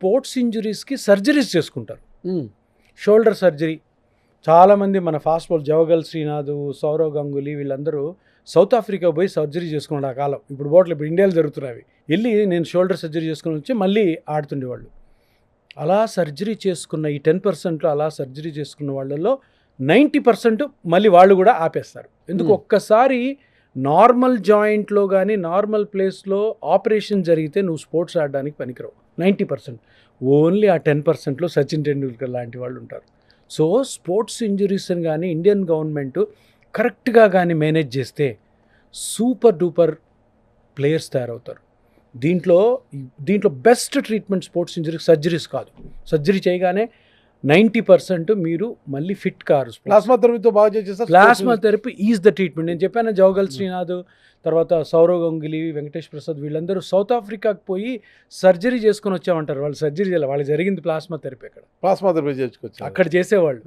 Sports ఇంజురీస్కి surgeries చేసుకుంటారు. Shoulder surgery చాలామంది మన ఫాస్ట్ బాల్ జవగల్ శ్రీనాథ్, సౌరవ్ గంగూలీ వీళ్ళందరూ సౌత్ ఆఫ్రికా పోయి సర్జరీ చేసుకున్నాడు ఆ కాలం. ఇప్పుడు బోట్లు ఇప్పుడు ఇండియాలో జరుగుతున్నాయి. వెళ్ళి నేను షోల్డర్ సర్జరీ చేసుకుని వచ్చి మళ్ళీ ఆడుతుండేవాళ్ళు. అలా సర్జరీ చేసుకున్న ఈ 10%లో అలా సర్జరీ చేసుకున్న వాళ్ళల్లో 90% మళ్ళీ వాళ్ళు కూడా ఆపేస్తారు. ఎందుకు ఒక్కసారి నార్మల్ జాయింట్లో కానీ నార్మల్ ప్లేస్లో ఆపరేషన్ జరిగితే నువ్వు స్పోర్ట్స్ ఆడడానికి పనికిరావు. 90% ఓన్లీ ఆ 10%లో సచిన్ టెండూల్కర్ లాంటి వాళ్ళు ఉంటారు. సో స్పోర్ట్స్ ఇంజురీస్ అని కానీ ఇండియన్ గవర్నమెంట్ కరెక్ట్గా కానీ మేనేజ్ చేస్తే సూపర్ డూపర్ ప్లేయర్స్ తయారవుతారు. దీంట్లో బెస్ట్ ట్రీట్మెంట్ స్పోర్ట్స్ ఇంజరీకి సర్జరీస్ కాదు. సర్జరీ చేయగానే 90% మీరు మళ్ళీ ఫిట్ కారు. ప్లాస్మా థెరపీతో బాగా చేసేస్తారు. Plasma therapy is the treatment. నేను చెప్పాను జవగల్ శ్రీనాథ్, తర్వాత సౌరవ్ గంగూలీ, వెంకటేష్ ప్రసాద్ వీళ్ళందరూ సౌత్ ఆఫ్రికాకి పోయి సర్జరీ చేసుకొని వచ్చామంటారు. వాళ్ళు సర్జరీ చేయాలి, వాళ్ళకి జరిగింది ప్లాస్మా థెరపీ. ప్లాస్మా థెరపీ చేసుకోవచ్చు అక్కడ చేసేవాళ్ళు.